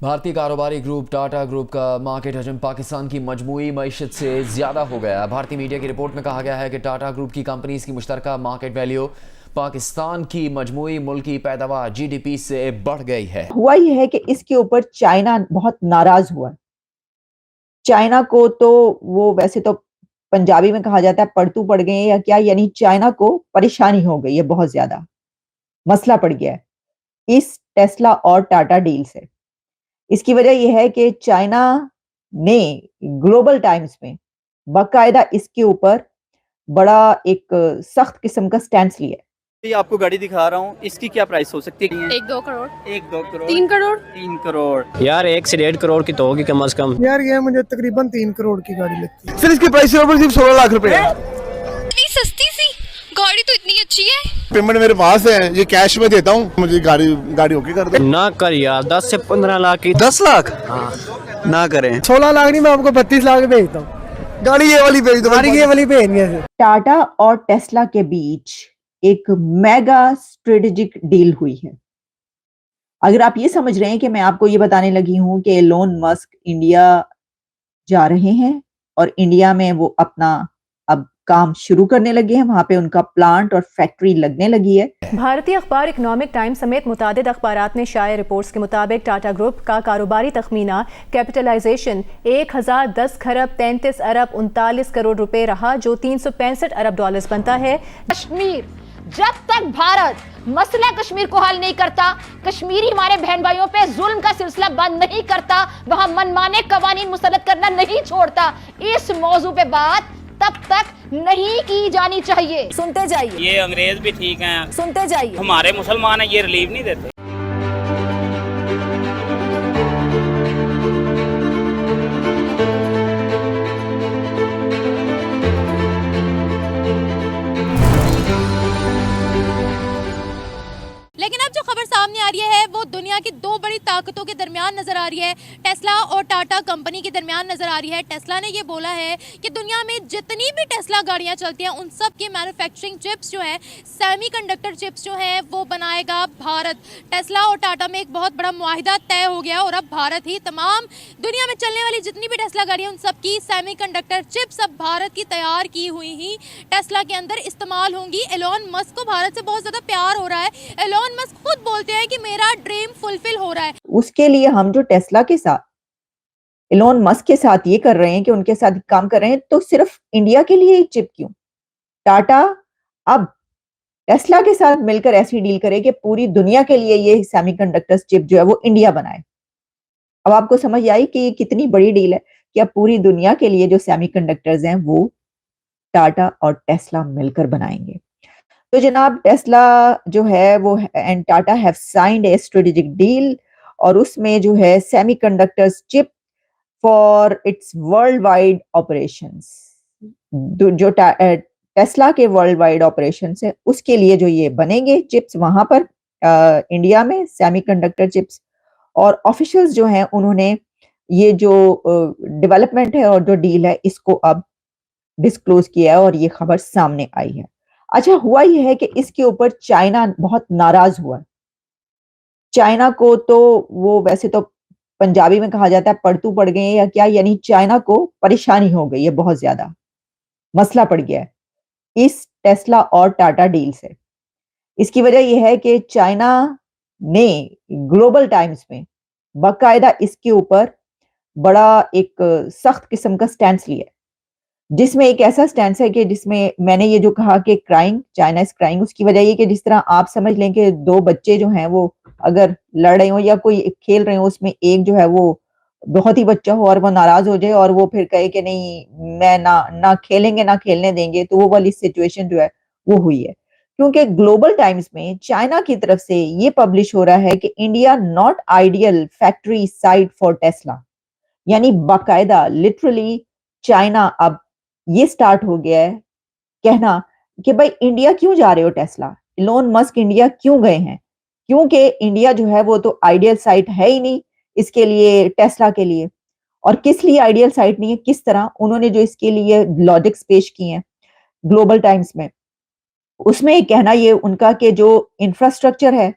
भारतीय कारोबारी group Tata group का मार्केट हजम पाकिस्तान की मजमूई मईशत से ज़्यादा हो गया। भारतीय मीडिया की रिपोर्ट में कहा गया है कि टाटा ग्रुप की कंपनीज की मुश्तरका मार्केट वैल्यू पाकिस्तान की मजमूई मुल्की पैदावार जीडीपी से बढ़ गई है। हुआ यह है कि इसके ऊपर चाइना बहुत नाराज हुआ। चाइना को तो वो वैसे तो पंजाबी में कहा जाता है पड़तू पड़ गए या क्या, यानी चाइना को परेशानी हो गई है, बहुत ज्यादा मसला पड़ गया है इस टेस्ला और टाटा डील से। इसकी वजह यह है कि चाइना ने ग्लोबल टाइम्स में बाकायदा इसके ऊपर बड़ा एक सख्त किस्म का स्टैंड लिया है। ये आपको गाड़ी दिखा रहा हूँ, इसकी क्या प्राइस हो सकती है? 1-2 करोड़ 1-2 करोड़ 3 करोड़ 3 करोड़ यार 1 से 1.5 करोड़ की तो होगी कम से कम। यार ये मुझे तकरीबन 3 करोड़ की गाड़ी लगती है। सर इसकी प्राइस सिर्फ 16 लाख रुपए है। इतनी सस्ती सी गाड़ी तो इतनी अच्छी है। पेमेंट मेरे पास है, ये कैश में देता हूँ, मुझे गाड़ी ओके कर दो। ना कर यार, 10 से 15 लाख की। 10 लाख ना करें। 16 लाख नहीं, मैं आपको 32 लाख भेजता हूँ। गाड़ी ये वाली भेज दो। गाड़ी ये वाली भेजनी है। टाटा और टेस्ला के बीच एक मेगा स्ट्रेटेजिक डील हुई है। अगर आप ये समझ रहे हैं कि मैं आपको ये बताने लगी हूं कि एलोन मस्क इंडिया जा रहे हैं और इंडिया में वो अपना अब काम शुरू करने लगे हैं, वहां पे उनका प्लांट और फैक्ट्री लगने लगी है। भारतीय अखबार इकोनॉमिक टाइम्स समेत मुतादिद अखबारात में शाया रिपोर्ट्स के मुताबिक टाटा ग्रुप का कारोबारी तखमीना कैपिटलाइजेशन 1010 खरब 33 अरब 39 करोड़ रुपए रहा, जो 365 अरब डॉलर्स बनता है। कश्मीर, जब तक भारत मसला कश्मीर को हल नहीं करता, कश्मीरी हमारे बहन भाइयों पे जुल्म का सिलसिला बंद नहीं करता, वहां मनमाने कवानीन मुसल्लत करना नहीं छोड़ता, इस मौजू पे बात तब तक नहीं की जानी चाहिए। सुनते जाइए, ये अंग्रेज भी ठीक हैं, सुनते जाइए। हमारे मुसलमान हैं, ये रिलीव नहीं देते। लेकिन अब जो खबर सामने आ रही है वो दुनिया की दो बड़ी ताकतों के दरमियान नजर आ रही है, टेस्ला और टाटा कंपनी के दरमियान नजर आ रही है। टेस्ला ने ये बोला है कि दुनिया में जितनी भी टेस्ला गाड़ियां चलती हैं उन सब की मैन्युफैक्चरिंग चिप्स जो है, सेमीकंडक्टर चिप्स जो हैं, वो बनाएगा भारत। टेस्ला और टाटा में एक बहुत बड़ा मुआहिदा तय हो गया और अब भारत ही तमाम दुनिया में चलने वाली जितनी भी टेस्ला गाड़ियां उन सब की सेमीकंडक्टर चिप्स अब भारत की तैयार की हुई ही टेस्ला के अंदर इस्तेमाल होंगी। एलोन मस्क को भारत से बहुत ज्यादा प्यार हो रहा है। एलोन मस्क खुद बोलते हैं कि मेरा ड्रीम फुलफिल हो रहा है। उसके लिए हम जो टेस्ला के साथ, एलोन मस्क के साथ ये कर रहे हैं कि उनके साथ काम कर रहे हैं, तो सिर्फ इंडिया के लिए ही चिप क्यों? टाटा अब टेस्ला के साथ मिलकर ऐसी डील करे कि पूरी दुनिया के लिए ये सेमीकंडक्टर चिप जो है वो इंडिया बनाए। अब आपको समझ आई कि ये कितनी बड़ी डील है कि अब पूरी दुनिया के लिए जो सेमीकंडक्टर्स हैं वो टाटा और टेस्ला मिलकर बनाएंगे। तो जनाब, टेस्ला जो है वो and Tata have signed A strategic deal, और उसमें जो है semiconductors chip for its world wide operations, जो टेस्ला के वर्ल्ड वाइड ऑपरेशन है उसके लिए जो ये बनेंगे चिप्स वहां पर इंडिया में सेमीकंडक्टर चिप्स। और ऑफिशियल्स जो हैं उन्होंने ये जो डेवलपमेंट है और जो डील है इसको अब डिस्क्लोज किया है और ये खबर सामने आई है। अच्छा, हुआ यह है कि इसके ऊपर चाइना बहुत नाराज हुआ। चाइना को तो वो वैसे तो पंजाबी में कहा जाता है पड़तू पड़ गए या क्या, यानी चाइना को परेशानी हो गई है, बहुत ज्यादा मसला पड़ गया है इस टेस्ला और टाटा डील से। इसकी वजह यह है कि चाइना ने ग्लोबल टाइम्स में बाकायदा इसके ऊपर बड़ा एक सख्त किस्म का स्टैंड लिया है, जिसमें एक ऐसा स्टैंड है कि जिसमें मैंने ये जो कहा कि क्राइंग, चाइना इज क्राइंग, उसकी वजह ये कि जिस तरह आप समझ लें कि दो बच्चे जो हैं वो अगर लड़ रहे हो या कोई खेल रहे हो, उसमें एक जो है वो बहुत ही बच्चा हो और वो नाराज हो जाए और वो फिर कहे कि नहीं मैं ना खेलेंगे ना खेलने देंगे, तो वो वाली सिचुएशन जो है वो हुई है। क्योंकि ग्लोबल टाइम्स में चाइना की तरफ से ये पब्लिश हो रहा है कि India not ideal factory site for Tesla, यानी बाकायदा लिटरली चाइना अब ये स्टार्ट हो गया है कहना कि भाई इंडिया क्यों जा रहे हो टेस्ला, एलोन मस्क इंडिया क्यों गए हैं, क्योंकि इंडिया जो है वो तो आइडियल साइट है ही नहीं इसके लिए, टेस्ला के लिए। और किस लिए आइडियल साइट नहीं है, किस तरह उन्होंने जो इसके लिए लॉजिक्स पेश किए हैं ग्लोबल टाइम्स में, उसमें कहना ये उनका कि जो इंफ्रास्ट्रक्चर है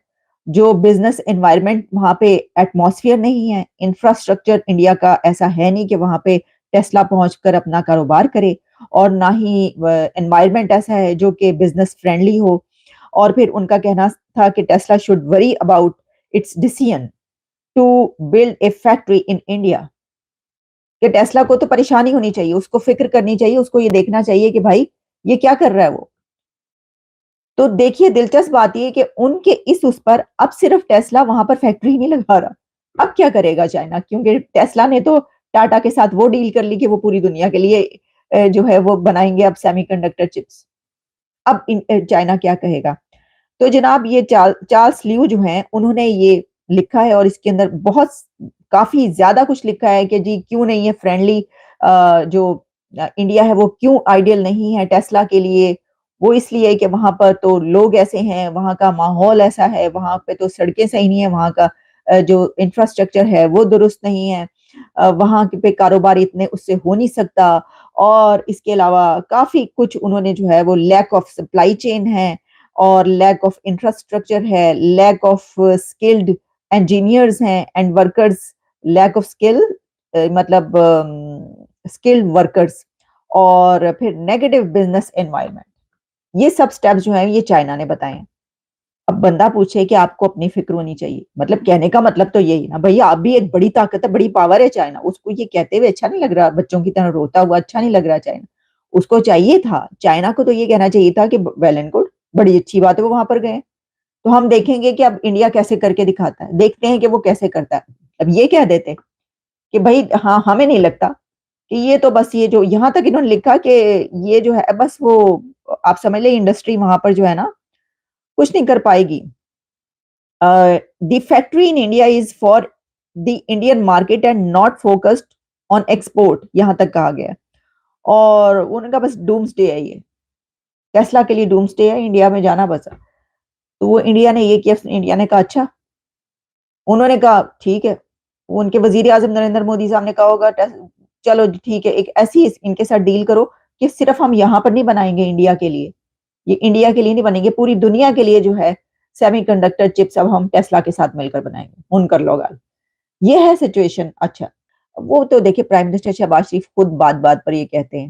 जो बिजनेस एनवायरनमेंट वहां पे एटमॉस्फेयर नहीं है, इंफ्रास्ट्रक्चर इंडिया का ऐसा है नहीं कि वहां पे टेस्ला पहुंचकर अपना कारोबार करे, और ना ही एनवायरनमेंट ऐसा है जो कि बिजनेस फ्रेंडली हो। और फिर उनका कहना था कि Tesla should worry about its decision to build a factory in India, कि टेस्ला को तो परेशानी होनी चाहिए, उसको फिक्र करनी चाहिए, उसको ये देखना चाहिए कि भाई ये क्या कर रहा है वो। तो देखिए दिलचस्प बात ये कि उनके इस उस पर अब सिर्फ टेस्ला वहां पर फैक्ट्री नहीं लगा रहा, अब क्या करेगा चाइना, क्योंकि टेस्ला ने तो टाटा के साथ वो डील कर ली कि वो पूरी दुनिया के लिए जो है वो बनाएंगे अब सेमीकंडक्टर चिप्स। अब चाइना क्या कहेगा। तो जनाब ये चार्ल्स लियू जो हैं उन्होंने ये लिखा है, और इसके अंदर बहुत काफी ज्यादा कुछ लिखा है कि जी क्यों नहीं है फ्रेंडली, जो इंडिया है वो क्यों आइडियल नहीं है टेस्ला के लिए। वो इसलिए कि वहां पर तो लोग ऐसे हैं, वहां का माहौल ऐसा है, वहां पे तो सड़कें सही नहीं है, वहां का जो इंफ्रास्ट्रक्चर है वो दुरुस्त नहीं है, वहां पे कारोबार इतने उससे हो नहीं सकता। और इसके अलावा काफी कुछ उन्होंने जो है वो लैक ऑफ सप्लाई चेन है, और लैक ऑफ इंफ्रास्ट्रक्चर है, लैक ऑफ स्किल्ड इंजीनियर्स हैं and workers, lack of skill मतलब स्किल्ड वर्कर्स, और फिर नेगेटिव बिजनेस एनवायरनमेंट। ये सब स्टेप्स जो हैं ये चाइना ने बताए हैं। अब बंदा पूछे कि आपको अपनी फिक्र होनी चाहिए, मतलब कहने का मतलब तो यही ना भैया, आप भी एक बड़ी ताकत है, बड़ी पावर है चाइना, उसको ये कहते हुए अच्छा नहीं लग रहा, बच्चों की तरह रोता हुआ अच्छा नहीं लग रहा चाइना। उसको चाहिए था, चाइना को तो ये कहना चाहिए था कि वेल एंड गुड, बड़ी अच्छी बात है वो वहां पर गए। तो हम देखेंगे कि अब इंडिया कैसे करके दिखाता है, देखते हैं कि वो कैसे करता है। अब ये कह देते कि भाई हाँ हमें नहीं लगता कि ये तो बस ये जो यहाँ तक इन्होंने लिखा कि ये जो है बस वो आप समझ ले इंडस्ट्री वहां पर जो है ना कुछ नहीं कर पाएगी। The factory in India is for the Indian market and not focused on export, यहां तक कहा गया। और उनका बस डूम्सडे है, ये टेस्ला के लिए डूम्सडे है, इंडिया में जाना बस। तो वो इंडिया ने ये किया, इंडिया ने कहा अच्छा, उन्होंने कहा ठीक है, वो उनके वजीर आजम नरेंद्र मोदी साहब ने कहा होगा चलो ठीक है एक ऐसी इनके साथ डील करो कि सिर्फ हम यहाँ पर नहीं बनाएंगे इंडिया के लिए, ये इंडिया के लिए नहीं बनेंगे, पूरी दुनिया के लिए जो है सेमीकंडक्टर चिप्स अब हम टेस्ला के साथ मिलकर बनाएंगे, उनकर लोग। ये है सिचुएशन। अच्छा वो तो देखिए प्राइम मिनिस्टर शहबाज शरीफ खुद बात बात पर ये कहते हैं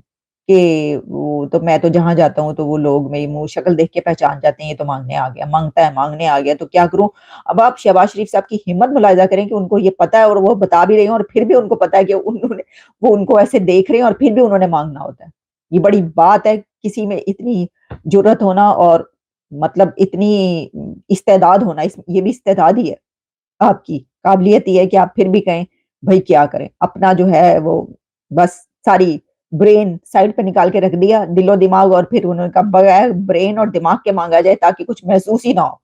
कि वो तो मैं तो जहां जाता हूँ तो वो लोग मेरी मुंह शक्ल देख के पहचान जाते हैं, ये तो मांगने आ गया, मांगता है मांगने आ गया, तो क्या करूं। अब आप शहबाज शरीफ साहब की हिम्मत मुलाहिजा करें कि उनको ये पता है और वो बता भी रहे हैं, और फिर भी उनको पता है कि उन्होंने वो उनको ऐसे देख रहे हैं और फिर भी उन्होंने मांगना होता है। ये बड़ी बात है किसी में इतनी जुर्रत होना, और मतलब इतनी इस्तेदाद होना, ये भी इस्तेदाद ही है, आपकी काबिलियत ये है कि आप फिर भी कहें भाई क्या करें, अपना जो है वो बस सारी ब्रेन साइड पे निकाल के रख दिया, दिलो दिमाग, और फिर उन्होंने कहा बगैर ब्रेन और दिमाग के मांगा जाए ताकि कुछ महसूस ही ना हो।